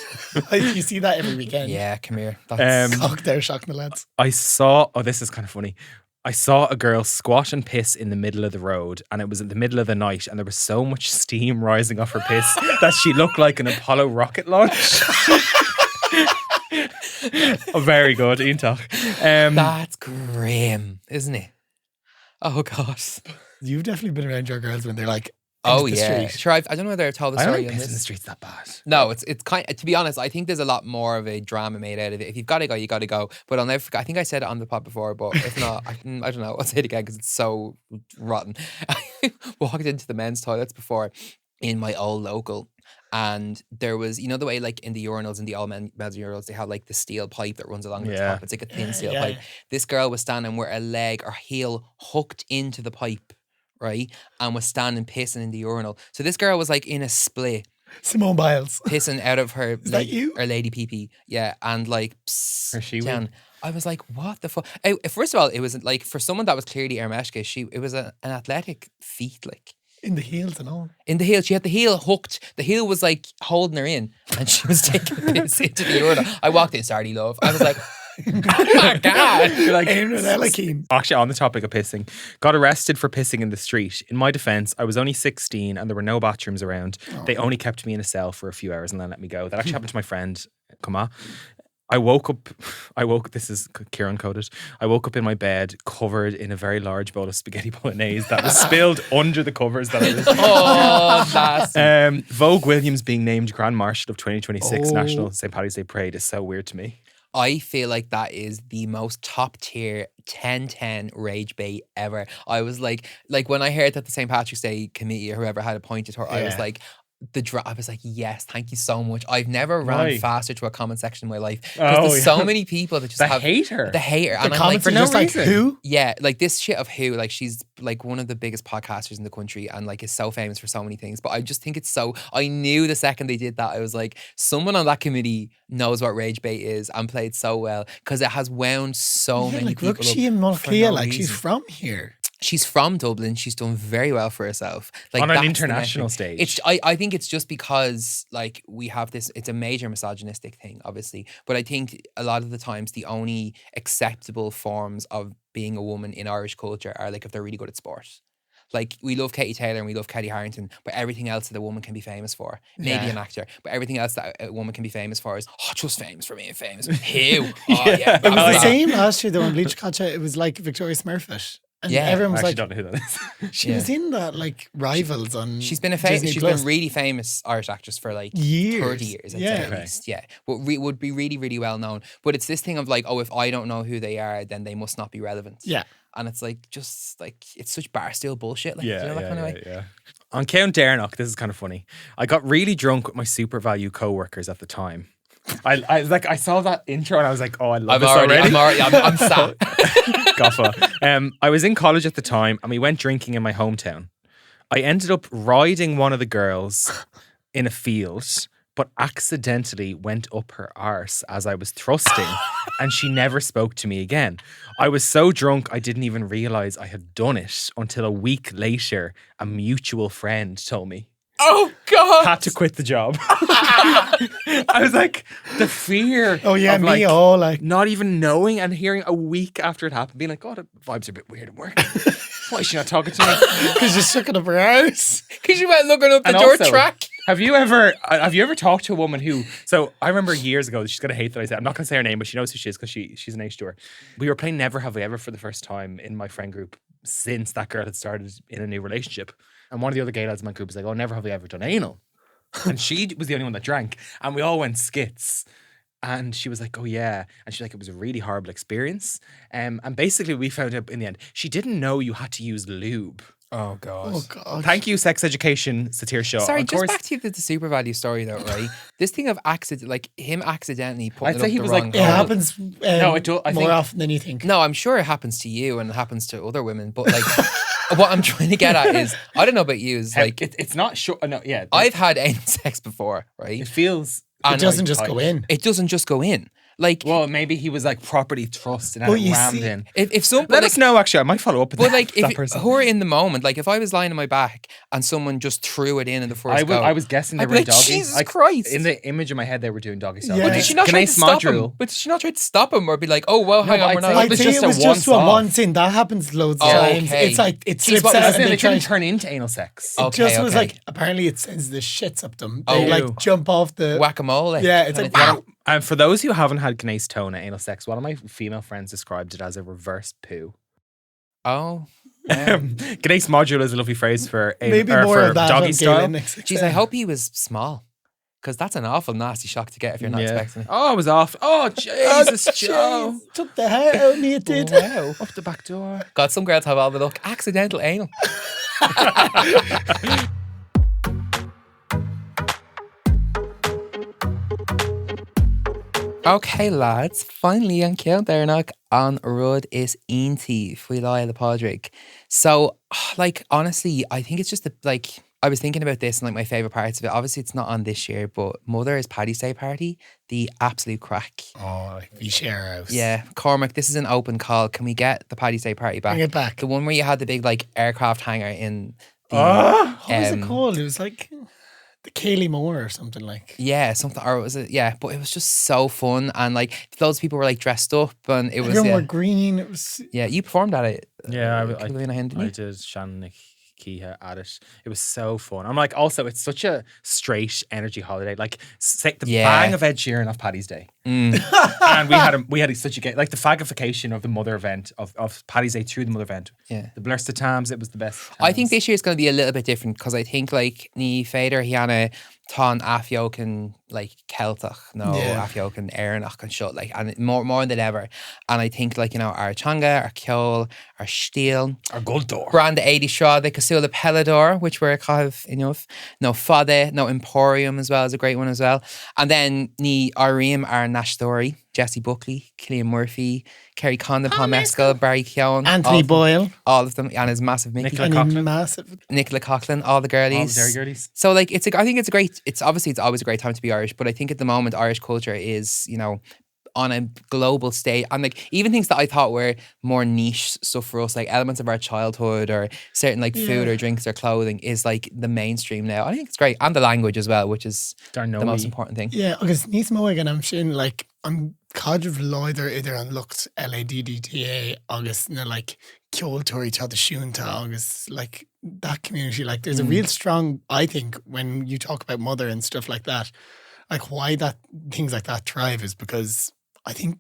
[SPEAKER 3] You see that every weekend.
[SPEAKER 2] Yeah, come here. That's
[SPEAKER 3] they're shocking the lads.
[SPEAKER 4] This is kind of funny. I saw a girl squat and piss in the middle of the road, and it was in the middle of the night, and there was so much steam rising off her piss that she looked like an Apollo rocket launch. Oh, very good, Ian Talk.
[SPEAKER 2] That's grim, isn't it? Oh, God.
[SPEAKER 3] You've definitely been around your girls when they're like,
[SPEAKER 2] oh, yeah. Sure, I don't know whether I've told the story.
[SPEAKER 4] I don't think pissing in the street's that bad.
[SPEAKER 2] No, it's kind of, to be honest, I think there's a lot more of a drama made out of it. If you've got to go, you got to go. But I'll never forget. I think I said it on the pod before, but if not, I don't know. I'll say it again because it's so rotten. I walked into the men's toilets before in my old local, and there was, you know, the way like in the urinals, in the old men's urinals, they have like the steel pipe that runs along the top. It's like a thin steel pipe. This girl was standing where a leg or heel hooked into the pipe, right, and was standing pissing in the urinal. So this girl was like in a split,
[SPEAKER 3] Simone Biles
[SPEAKER 2] pissing out of her
[SPEAKER 3] Is that you?
[SPEAKER 2] or lady pee, yeah, and like
[SPEAKER 4] Or she
[SPEAKER 2] Jan. I was like, what the fuck? First of all, it was like, for someone that was clearly Ermeshka, it was an athletic feat, like
[SPEAKER 3] in the heels and all.
[SPEAKER 2] in the heel. She had the heel hooked. The heel was like holding her in, and she was taking a piss into the urinal. I walked in, sorry, love. I was like, oh my God.
[SPEAKER 4] You're like,
[SPEAKER 3] actually,
[SPEAKER 4] on the topic of pissing, got arrested for pissing in the street. In my defense, I was only 16 and there were no bathrooms around. They only kept me in a cell for a few hours and then let me go. That actually happened to my friend, Kama. I woke, this is Kieran coded. I woke up in my bed covered in a very large bowl of spaghetti bolognese that was spilled under the covers that I was.
[SPEAKER 2] Oh, that's
[SPEAKER 4] Vogue Williams being named Grand Marshal of 2026 National St. Paddy's Day Parade is so weird to me.
[SPEAKER 2] I feel like that is the most top tier 10-10 rage bait ever. I was like when I heard that the St. Patrick's Day committee or whoever had appointed her, I was like, I was like, yes, thank you so much. I've never ran
[SPEAKER 4] Why?
[SPEAKER 2] faster to a comment section in my life because there's so many people that just
[SPEAKER 4] That
[SPEAKER 2] have
[SPEAKER 4] hate her.
[SPEAKER 2] the hater,
[SPEAKER 3] The
[SPEAKER 2] and I'm like,
[SPEAKER 3] comments
[SPEAKER 2] for
[SPEAKER 3] are
[SPEAKER 2] no
[SPEAKER 3] just like,
[SPEAKER 2] reason.
[SPEAKER 3] who?
[SPEAKER 2] Yeah, like this shit of who, like she's like one of the biggest podcasters in the country and like is so famous for so many things. But I just think it's so, I knew the second they did that, I was like, someone on that committee knows what rage bait is and played so well because it has wound so many
[SPEAKER 3] like
[SPEAKER 2] people
[SPEAKER 3] look, she
[SPEAKER 2] up
[SPEAKER 3] in
[SPEAKER 2] for
[SPEAKER 3] Mulcahy,
[SPEAKER 2] no
[SPEAKER 3] like she's
[SPEAKER 2] reason.
[SPEAKER 3] from here.
[SPEAKER 2] She's from Dublin. She's done very well for herself. Like
[SPEAKER 4] On an
[SPEAKER 2] that's the
[SPEAKER 4] international
[SPEAKER 2] next
[SPEAKER 4] stage.
[SPEAKER 2] thing. It's I think it's just because like we have this. It's a major misogynistic thing, obviously. But I think a lot of the times the only acceptable forms of being a woman in Irish culture are like if they're really good at sport. Like we love Katie Taylor and we love Kelly Harrington, but everything else that a woman can be famous for, maybe an actor, but everything else that a woman can be famous for is just famous for being famous. Who? Oh yeah,
[SPEAKER 3] It was
[SPEAKER 2] blah,
[SPEAKER 3] the
[SPEAKER 2] blah.
[SPEAKER 3] same last year though on Bleach Gotcha. It was like Victoria Smurfit. And
[SPEAKER 2] Yeah.
[SPEAKER 3] everyone
[SPEAKER 4] I
[SPEAKER 3] was
[SPEAKER 4] actually
[SPEAKER 3] like,
[SPEAKER 4] don't know who that is.
[SPEAKER 3] she was in that like Rivals on
[SPEAKER 2] She's been
[SPEAKER 3] Disney
[SPEAKER 2] she's
[SPEAKER 3] Plus.
[SPEAKER 2] been really famous Irish actress for like
[SPEAKER 3] Years.
[SPEAKER 2] 30 years, I'd
[SPEAKER 3] Yeah.
[SPEAKER 2] say at
[SPEAKER 4] Okay.
[SPEAKER 2] least. Yeah. But would be really, really well known. But it's this thing of like, oh, if I don't know who they are, then they must not be relevant.
[SPEAKER 3] Yeah.
[SPEAKER 2] And it's like, just like, it's such barstool bullshit. Like, do
[SPEAKER 4] Yeah,
[SPEAKER 2] you know that
[SPEAKER 4] yeah,
[SPEAKER 2] kind of
[SPEAKER 4] yeah,
[SPEAKER 2] way?
[SPEAKER 4] yeah. On Count Dernock, this is kind of funny. I got really drunk with my super value co-workers at the time. I saw that intro and I was like, oh, I love this already.
[SPEAKER 2] I'm sat.
[SPEAKER 4] Gaffa. I was in college at the time and we went drinking in my hometown. I ended up riding one of the girls in a field, but accidentally went up her arse as I was thrusting and she never spoke to me again. I was so drunk I didn't even realise I had done it until a week later a mutual friend told me.
[SPEAKER 2] Oh, God.
[SPEAKER 4] Had to quit the job. I was like, the fear.
[SPEAKER 3] Oh yeah,
[SPEAKER 4] of
[SPEAKER 3] me
[SPEAKER 4] like,
[SPEAKER 3] all like
[SPEAKER 4] not even knowing and hearing a week after it happened, being like, God, the vibes are a bit weird at work. Why is she not talking to me?
[SPEAKER 3] because you're sucking up her house.
[SPEAKER 2] Because you went looking up the
[SPEAKER 4] And
[SPEAKER 2] dirt
[SPEAKER 4] also,
[SPEAKER 2] track.
[SPEAKER 4] Have you ever talked to a woman who? So I remember years ago. She's gonna hate that I said. I'm not gonna say her name, but she knows who she is because she's an age to her. We were playing Never Have We Ever for the first time in my friend group since that girl had started in a new relationship. And one of the other gay lads in my group was like, "Oh, never have we ever done anal." And she was the only one that drank, and we all went skits. And she was like, "Oh yeah," and she's like, "It was a really horrible experience." And basically, we found out in the end she didn't know you had to use lube.
[SPEAKER 2] Oh, God.
[SPEAKER 3] Oh god.
[SPEAKER 4] Thank you, Sex Education Satir Show.
[SPEAKER 2] Sorry,
[SPEAKER 4] Of
[SPEAKER 2] just
[SPEAKER 4] course,
[SPEAKER 2] back to the super value story though, right? This thing of like him accidentally putting
[SPEAKER 4] I'd
[SPEAKER 2] it
[SPEAKER 4] say
[SPEAKER 2] up
[SPEAKER 4] he
[SPEAKER 2] the
[SPEAKER 4] was like,
[SPEAKER 2] wrong
[SPEAKER 3] It
[SPEAKER 2] hole.
[SPEAKER 3] happens
[SPEAKER 4] I
[SPEAKER 3] more
[SPEAKER 4] think-
[SPEAKER 3] often than you think.
[SPEAKER 2] No, I'm sure it happens to you and it happens to other women, but like what I'm trying to get at is, I don't know about you, is like
[SPEAKER 4] it's not sure. No, yeah,
[SPEAKER 2] I've had anal sex before, right?
[SPEAKER 4] it feels.
[SPEAKER 3] It doesn't just go in.
[SPEAKER 2] It doesn't just go in. Like
[SPEAKER 4] Well, maybe he was like properly thrust and
[SPEAKER 3] Well,
[SPEAKER 4] had it
[SPEAKER 3] you
[SPEAKER 4] rammed
[SPEAKER 3] see-
[SPEAKER 4] in.
[SPEAKER 2] if some
[SPEAKER 4] Let
[SPEAKER 2] like,
[SPEAKER 4] us know. Actually, I might follow up with
[SPEAKER 2] but like
[SPEAKER 4] that
[SPEAKER 2] if
[SPEAKER 4] person.
[SPEAKER 2] who are in the moment, like if I was lying on my back and someone just threw it in the first go,
[SPEAKER 4] I was guessing they
[SPEAKER 2] I'd
[SPEAKER 4] were
[SPEAKER 2] be like,
[SPEAKER 4] doggy.
[SPEAKER 2] Jesus Christ.
[SPEAKER 4] In the image in my head, they were doing doggy style.
[SPEAKER 3] Yeah.
[SPEAKER 2] But
[SPEAKER 3] But
[SPEAKER 2] did she not try to
[SPEAKER 4] Gneis
[SPEAKER 2] stop him?
[SPEAKER 4] module.
[SPEAKER 2] But did she not try to stop him or be like, oh well, hang
[SPEAKER 4] but
[SPEAKER 2] on, we're
[SPEAKER 4] I'd
[SPEAKER 2] not.
[SPEAKER 4] say
[SPEAKER 3] I
[SPEAKER 4] it was
[SPEAKER 3] think
[SPEAKER 4] just
[SPEAKER 3] it
[SPEAKER 4] a
[SPEAKER 3] was just a
[SPEAKER 4] once-off.
[SPEAKER 3] once in. That happens loads of
[SPEAKER 2] Oh,
[SPEAKER 3] times.
[SPEAKER 2] okay.
[SPEAKER 3] It's like it
[SPEAKER 2] Jeez,
[SPEAKER 3] slips
[SPEAKER 2] what
[SPEAKER 3] out
[SPEAKER 2] was
[SPEAKER 3] and
[SPEAKER 4] It
[SPEAKER 3] they try.
[SPEAKER 4] didn't turn into anal sex.
[SPEAKER 2] Oh,
[SPEAKER 3] It just was
[SPEAKER 2] okay.
[SPEAKER 3] like apparently it sends the shits up them.
[SPEAKER 2] Oh,
[SPEAKER 3] They like
[SPEAKER 4] ew.
[SPEAKER 3] jump off the
[SPEAKER 2] Whack-a-mole.
[SPEAKER 3] Yeah, it's like
[SPEAKER 2] kind of thing.
[SPEAKER 3] wow.
[SPEAKER 4] And for those who haven't had Gneis tone at anal sex, one of my female friends described it as a reverse poo.
[SPEAKER 2] Oh. Yeah.
[SPEAKER 4] Gneis module is a lovely phrase for
[SPEAKER 3] Maybe
[SPEAKER 4] or
[SPEAKER 3] more
[SPEAKER 4] for
[SPEAKER 3] of that
[SPEAKER 4] doggy
[SPEAKER 3] on
[SPEAKER 4] style.
[SPEAKER 3] Galen
[SPEAKER 2] Jeez, I hope he was small. Because that's an awful nasty shock to get if you're not expecting it.
[SPEAKER 4] Oh, I was off. Oh, Jesus, Joe.
[SPEAKER 3] Jeez, took the heart out of me. It did.
[SPEAKER 2] Wow.
[SPEAKER 4] Up the back door.
[SPEAKER 2] God, some girls have all the luck. Accidental anal. Okay, lads. Finally, on Count Dernock on Rud is Eintí, Fui Lie the Podrick. So, like, honestly, I think it's just like, I was thinking about this and like my favourite parts of it. Obviously, it's not on this year, but Mother's Paddy's Day party, the absolute crack.
[SPEAKER 3] Oh, like we share our house.
[SPEAKER 2] Yeah, Cormac, this is an open call. Can we get the Paddy's Day party back?
[SPEAKER 3] Bring it back.
[SPEAKER 2] The one where you had the big like aircraft hangar in the
[SPEAKER 3] What was it
[SPEAKER 2] um,
[SPEAKER 3] called? It was like the Kaylee Moore or something like.
[SPEAKER 2] yeah, something, or was it? Yeah, but it was just so fun, and like loads of people were like dressed up, and it was
[SPEAKER 3] Everyone
[SPEAKER 2] yeah,
[SPEAKER 3] wore green. It was.
[SPEAKER 2] yeah. You performed at it.
[SPEAKER 4] Yeah,
[SPEAKER 2] Killeen Hen, didn't
[SPEAKER 4] I
[SPEAKER 2] you?
[SPEAKER 4] did Shannon Keha at it. It was so fun. I'm like, also, it's such a straight energy holiday. Like, say the
[SPEAKER 2] Yeah.
[SPEAKER 4] bang of Ed Sheeran off Paddy's Day.
[SPEAKER 2] Mm.
[SPEAKER 4] And we had such a gay, like the fagification of the mother event, of Paddy's Day through the mother event.
[SPEAKER 2] Yeah.
[SPEAKER 4] The Blurst of Tams, it was the best.
[SPEAKER 2] I think
[SPEAKER 4] times.
[SPEAKER 2] this year is going to be a little bit different because I think like ni Fader Hiana Ton Afiocan like Celtach no
[SPEAKER 3] Yeah.
[SPEAKER 2] Afiocan Aaronach and shut like and more than ever, and I think like you know our Changa, our Kjol, our Stiel,
[SPEAKER 4] Our gold door.
[SPEAKER 2] Brand 80 Shaw, the Casula Pelador, which were kind of enough. No Fade, no Emporium as well is a great one as well. And then ni Arim are Nashtori, Jesse Buckley, Killian Murphy, Kerry Condon, Paul Mescal, Barry Keown,
[SPEAKER 3] Anthony Boyle,
[SPEAKER 2] all of them, and his massive Mickey, Nicola Coughlin, all the girlies.
[SPEAKER 4] All the girlies.
[SPEAKER 2] So like I think it's a great. It's obviously it's always a great time to be Irish, but I think at the moment Irish culture is on a global stage, and like even things that I thought were more niche stuff for us, like elements of our childhood or certain like food or drinks or clothing, is like the mainstream now. I think it's great, and the language as well, which is the most important thing.
[SPEAKER 3] Yeah, because níos mó again I'm sure like I'm cadre loidir idir an lucht LADDTA agus na like ceoltóirí tá the siúnta agus like that community, like there's a real strong, I think, when you talk about mother and stuff like that, like why that things like that thrive is because I think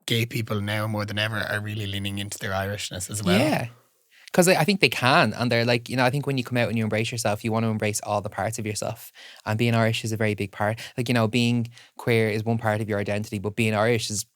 [SPEAKER 3] gay people now more than ever are really leaning into their Irishness as well.
[SPEAKER 2] Yeah. Because I think they can, and they're like, I think when you come out and you embrace yourself, you want to embrace all the parts of yourself. And being Irish is a very big part. Like, being queer is one part of your identity, but being Irish is,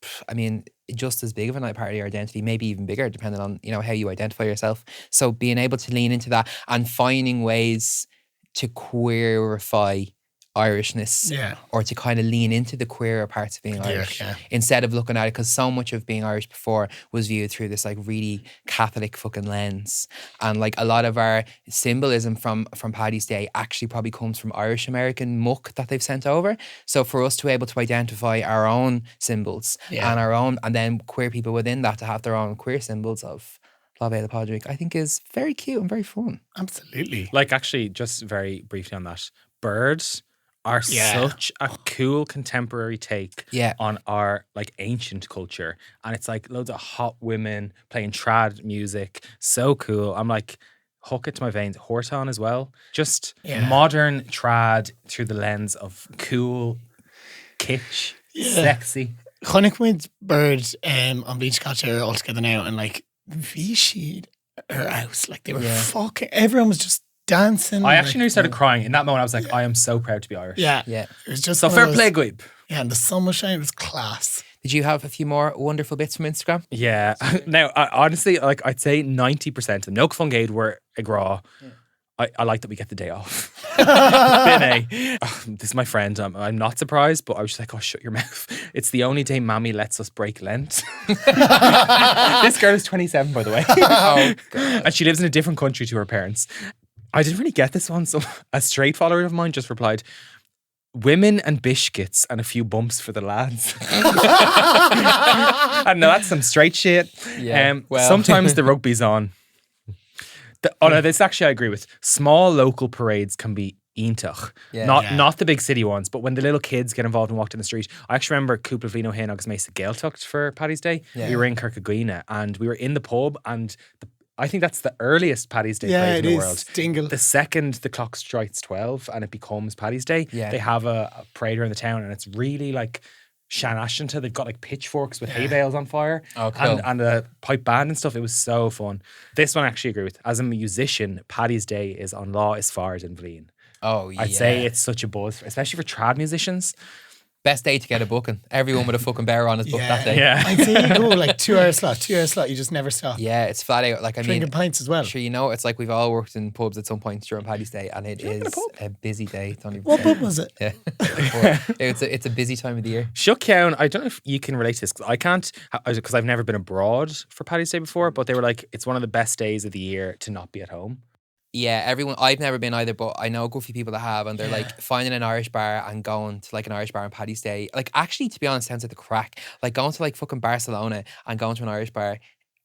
[SPEAKER 2] just as big of a part of your identity, maybe even bigger, depending on, how you identify yourself. So being able to lean into that and finding ways to queerify Irishness, or to kind of lean into the queerer parts of being Irish instead of looking at it, because so much of being Irish before was viewed through this like really Catholic fucking lens, and like a lot of our symbolism from Paddy's Day actually probably comes from Irish American muck that they've sent over. So for us to be able to identify our own symbols and our own, and then queer people within that to have their own queer symbols of Lábé Pádraig, I think is very cute and very fun.
[SPEAKER 3] Absolutely.
[SPEAKER 4] Like actually, just very briefly on that, birds are such a cool contemporary take on our like ancient culture, and it's like loads of hot women playing trad music, so cool. I'm like, hook it to my veins. Horton as well, just modern trad through the lens of cool, kitsch, sexy.
[SPEAKER 3] Chonic with birds on Beach Culture all together now, and like Vichy her house, like they were fucking, everyone was just dancing.
[SPEAKER 4] I actually nearly started crying in that moment. I was like, I am so proud to be Irish.
[SPEAKER 2] Yeah.
[SPEAKER 3] It was just
[SPEAKER 4] so fair play, Guib.
[SPEAKER 3] Yeah, and the sun was shining. It was class.
[SPEAKER 2] Did you have a few more wonderful bits from Instagram?
[SPEAKER 4] Yeah. Now, honestly, like I'd say 90% of them, no Fungade were a gra. I like that we get the day off. This is my friend. I'm not surprised, but I was just like, oh, shut your mouth. It's the only day Mammy lets us break Lent. This girl is 27, by the way.
[SPEAKER 2] Oh, God.
[SPEAKER 4] And she lives in a different country to her parents. I didn't really get this one. So a straight follower of mine just replied, women and biscuits and a few bumps for the lads. I know that's some straight shit.
[SPEAKER 2] Yeah,
[SPEAKER 4] sometimes the rugby's on. This actually I agree with. Small local parades can be iontach. Not the big city ones, but when the little kids get involved and walk down the street. I actually remember Cúpla Bhín Hen agus Mesa Gaeltacht for Paddy's Day. We were in Kirkagüina and we were in the pub, and I think that's the earliest Paddy's Day parade in the world.
[SPEAKER 3] Dingle.
[SPEAKER 4] The second the clock strikes 12 and it becomes Paddy's Day, they have a parade around the town, and it's really like Shan Ashtonta. They've got like pitchforks with hay bales on fire and a pipe band and stuff. It was so fun. This one I actually agree with. As a musician, Paddy's Day is on Law is far than Bhín.
[SPEAKER 2] Oh yeah.
[SPEAKER 4] I'd say it's such a buzz, especially for trad musicians.
[SPEAKER 2] Best day to get a booking. Everyone with a fucking bear on his book that day.
[SPEAKER 4] Yeah.
[SPEAKER 3] I'd say you go like 2 hour slot, you just never stop.
[SPEAKER 2] Yeah, it's flat out. Like
[SPEAKER 3] drinking pints as well.
[SPEAKER 2] Sure, it's like we've all worked in pubs at some point during Paddy's Day, and it is a busy day. Don't even
[SPEAKER 3] what pub was it?
[SPEAKER 2] Yeah. It's a busy time of the year.
[SPEAKER 4] Shucktown, I don't know if you can relate to this, because I can't, because I've never been abroad for Paddy's Day before, but they were like, it's one of the best days of the year to not be at home.
[SPEAKER 2] Yeah, everyone. I've never been either, but I know a good few people that have, and they're like finding an Irish bar and going to like an Irish bar on Paddy's Day. Like, actually, to be honest, sounds like the crack. Like going to like fucking Barcelona and going to an Irish bar.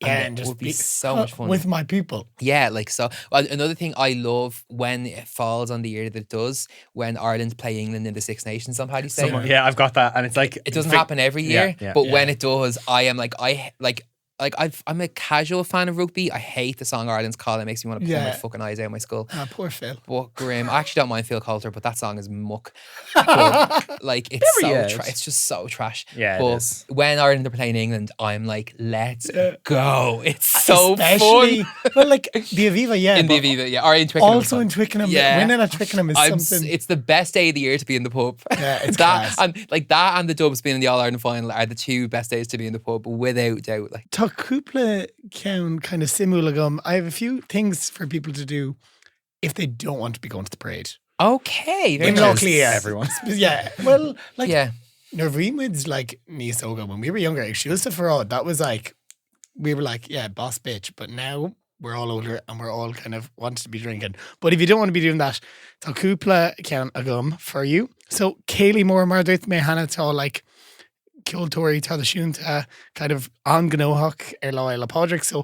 [SPEAKER 3] And
[SPEAKER 2] it would be so much fun
[SPEAKER 3] with my people.
[SPEAKER 2] Yeah, like so. Another thing I love when it falls on the year that it does, when Ireland play England in the Six Nations on Paddy's Day.
[SPEAKER 4] I've got that, and it's like
[SPEAKER 2] it doesn't happen every year, but when it does, I am like I'm a casual fan of rugby. I hate the song Ireland's Call. It makes me want to pull my fucking eyes out of my skull.
[SPEAKER 3] Ah, poor Phil.
[SPEAKER 2] But grim. I actually don't mind Phil Coulter, but that song is muck. But, like it's it's just so trash.
[SPEAKER 4] Yeah,
[SPEAKER 2] but
[SPEAKER 4] it is.
[SPEAKER 2] when Ireland are playing England, I'm like, let's go. It's so
[SPEAKER 3] Especially,
[SPEAKER 2] fun.
[SPEAKER 3] Well, like the Aviva,
[SPEAKER 2] In the Aviva, or in Twickenham.
[SPEAKER 3] Also in Twickenham, winning at Twickenham is something.
[SPEAKER 2] It's the best day of the year to be in the pub.
[SPEAKER 3] Yeah, it's
[SPEAKER 2] that
[SPEAKER 3] class.
[SPEAKER 2] and like that and the Dubs being in the All Ireland final are the two best days to be in the pub without doubt. Like
[SPEAKER 3] tá cúpla ceann kind of simúla gum. I have a few things for people to do if they don't want to be going to the parade.
[SPEAKER 2] Okay. very
[SPEAKER 3] In
[SPEAKER 2] nice.
[SPEAKER 3] Locklear, yeah.
[SPEAKER 4] Everyone.
[SPEAKER 3] Yeah, well, like,
[SPEAKER 2] Yeah.
[SPEAKER 3] Nervimid's like níos óga. When we were younger, she was the fraud. That was like, we were like, yeah, boss bitch. But now we're all older and we're all kind of wanting to be drinking. But if you don't want to be doing that, tá cúpla ceann agam for you. So Kaylee Moore Marduth me hana tá like Kiltory tá the siúnta kind of an gnohach Láil Podrick. So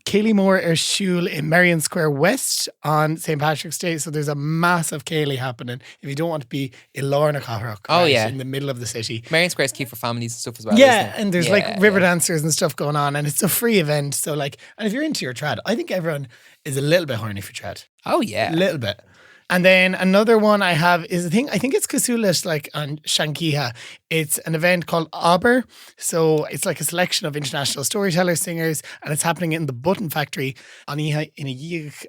[SPEAKER 3] Kaylee Moore siúil in Merrion Square West on St. Patrick's Day. So there's a massive Kaylee happening if you don't want to be in Lorna Cathrock.
[SPEAKER 2] Oh, yeah.
[SPEAKER 3] In the middle of the city.
[SPEAKER 2] Marion Square's cute for families and stuff as well.
[SPEAKER 3] Yeah,
[SPEAKER 2] isn't it?
[SPEAKER 3] and there's
[SPEAKER 2] Yeah,
[SPEAKER 3] like river
[SPEAKER 2] yeah.
[SPEAKER 3] dancers and stuff going on, and it's a free event. So like, and if you're into your trad, I think everyone is a little bit horny for trad.
[SPEAKER 2] Oh, yeah.
[SPEAKER 3] A little bit. And then another one I have is a thing, I think it's Casulish, like on Shankiha. It's an event called Aber. So it's like a selection of international storytellers, singers, and it's happening in the Button Factory on in a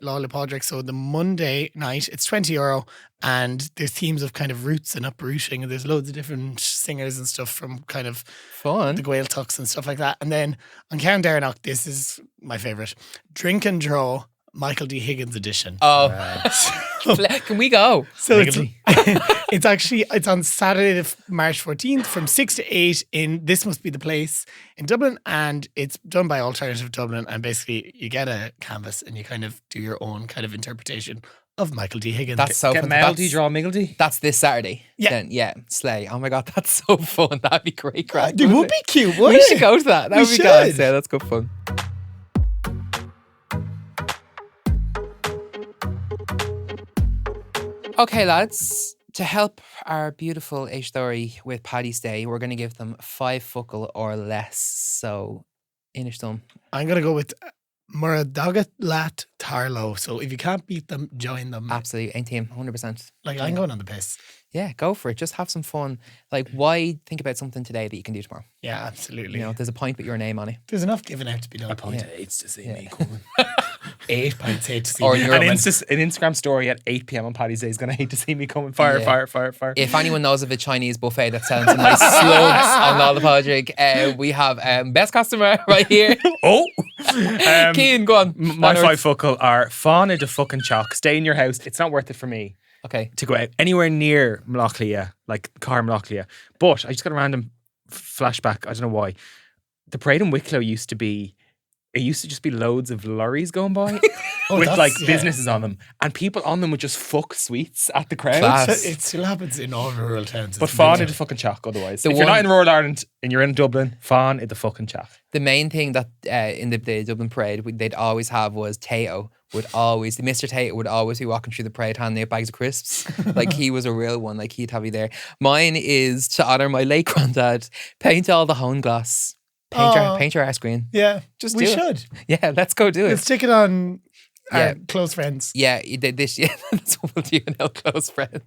[SPEAKER 3] Láil Podrick. So the Monday night, it's €20, and there's themes of kind of roots and uprooting, and there's loads of different singers and stuff from kind of
[SPEAKER 2] Fun.
[SPEAKER 3] the Gael Tucks and stuff like that. And then on Count Darnock, this is my favourite. Drink and Draw, Michael D. Higgins edition.
[SPEAKER 2] Oh. Can we go?
[SPEAKER 3] So it's on Saturday, March 14th from 6 to 8 in This Must Be the Place in Dublin, and it's done by Alternative Dublin, and basically you get a canvas and you kind of do your own kind of interpretation of Michael D. Higgins.
[SPEAKER 2] That's so
[SPEAKER 4] Get
[SPEAKER 2] fun.
[SPEAKER 4] Melody, draw Miggledy.
[SPEAKER 2] That's this Saturday.
[SPEAKER 3] Yeah.
[SPEAKER 2] Then, yeah. Slay. Oh my God, that's so fun. That'd be great. Crack,
[SPEAKER 3] it
[SPEAKER 2] wouldn't
[SPEAKER 3] would be cute, wouldn't
[SPEAKER 2] We
[SPEAKER 3] it?
[SPEAKER 2] should go to that. That
[SPEAKER 3] We
[SPEAKER 2] would be good.
[SPEAKER 3] should.
[SPEAKER 2] Yeah, that's good fun. Okay, lads. To help our beautiful story with Paddy's Day, we're going to give them 5 fuckle or less. So, Inishtum.
[SPEAKER 3] I'm going to go with Muradagat Lat Tarlo. So if you can't beat them, join them.
[SPEAKER 2] Absolutely. Ain't team. 100%.
[SPEAKER 3] Like, I'm going on the piss.
[SPEAKER 2] Yeah, go for it. Just have some fun. Like, why think about something today that you can do tomorrow?
[SPEAKER 3] Yeah, absolutely.
[SPEAKER 2] You know, there's a pint with your name on it.
[SPEAKER 3] There's enough giving out to be done.
[SPEAKER 4] I point
[SPEAKER 2] Yeah.
[SPEAKER 4] to 8 to see me coming.
[SPEAKER 3] 8 pints, 8 to see
[SPEAKER 2] Or
[SPEAKER 3] me.
[SPEAKER 2] you're
[SPEAKER 4] An
[SPEAKER 2] a-
[SPEAKER 4] Instagram story at 8 p.m. on Paddy's Day is going to hate to see me coming. Fire,
[SPEAKER 2] Yeah.
[SPEAKER 4] fire.
[SPEAKER 2] If anyone knows of a Chinese buffet that sells some nice slugs on Láil Podrick, we have best customer right here.
[SPEAKER 4] Oh!
[SPEAKER 2] Cian, go on.
[SPEAKER 4] My
[SPEAKER 2] Onwards.
[SPEAKER 4] 5 fuckle are fauna de fucking chalk. Stay in your house. It's not worth it for me
[SPEAKER 2] Okay.
[SPEAKER 4] to go out anywhere near Mlochlia, like Car Mlochlia. But I just got a random flashback. I don't know why. The parade in Wicklow used to just be loads of lorries going by
[SPEAKER 3] Oh,
[SPEAKER 4] with
[SPEAKER 3] that's-
[SPEAKER 4] like
[SPEAKER 3] yeah.
[SPEAKER 4] businesses on them, and people on them would just fuck sweets at the crowd.
[SPEAKER 2] Class.
[SPEAKER 3] It still happens in all rural towns.
[SPEAKER 4] But
[SPEAKER 3] It's
[SPEAKER 4] fawn
[SPEAKER 3] mental.
[SPEAKER 4] is the fucking chalk otherwise.
[SPEAKER 2] The
[SPEAKER 4] If you're
[SPEAKER 2] one-
[SPEAKER 4] not in rural Ireland and you're in Dublin, fawn is the fucking chalk.
[SPEAKER 2] The main thing that in the Dublin parade they'd always have was Teo Mr. Tate would always be walking through the parade handing out bags of crisps. Like he was a real one. Like he'd have you there. Mine is to honour my late granddad. Paint all the hone glass. Paint your ass green.
[SPEAKER 3] Yeah,
[SPEAKER 2] Just
[SPEAKER 3] we
[SPEAKER 2] do it.
[SPEAKER 3] should.
[SPEAKER 2] Yeah, let's go do
[SPEAKER 3] Let's
[SPEAKER 2] it.
[SPEAKER 3] stick it on our
[SPEAKER 2] Yeah.
[SPEAKER 3] close friends.
[SPEAKER 2] Yeah, you did this. Yeah, that's what we'll do now, close friends.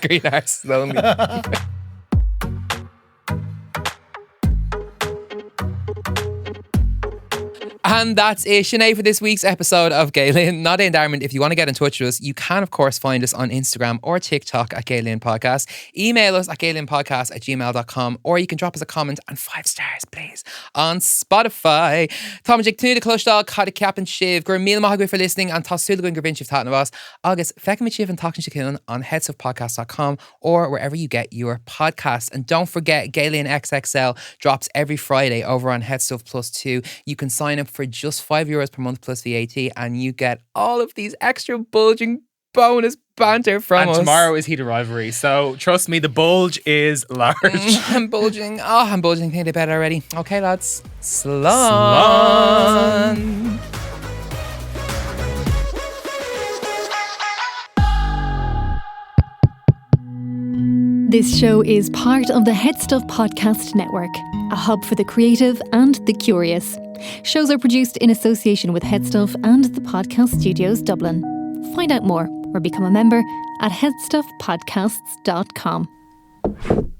[SPEAKER 2] Green arse only. And that's it, Sinead, for this week's episode of Galen. Not in Diamond. If you want to get in touch with us, you can, of course, find us on Instagram or TikTok at Galen Podcast. Email us at galenpodcast@gmail.com, or you can drop us a comment and 5 stars, please, on Spotify. Tom and Jake, Tuna, Clushdal, Cada Cap and Shiv, Gur Mil Mahagui for listening, and Tossula Gun Gurvin Shiv Tatnavas, August Fekami Shiv and Talking Shakun on headstuffpodcast.com or wherever you get your podcasts. And don't forget, Galen XXL drops every Friday over on Headstuff Plus 2. You can sign up for just €5 per month plus VAT, and you get all of these extra bulging bonus banter from
[SPEAKER 4] And
[SPEAKER 2] us.
[SPEAKER 4] tomorrow is Heat of Rivalry. So trust me, the bulge is large.
[SPEAKER 2] I'm bulging. Oh, I'm bulging. Think about it already. Okay, lads. Slán.
[SPEAKER 1] This show is part of the Head Stuff Podcast Network, a hub for the creative and the curious. Shows are produced in association with Head Stuff and the Podcast Studios Dublin. Find out more or become a member at headstuffpodcasts.com.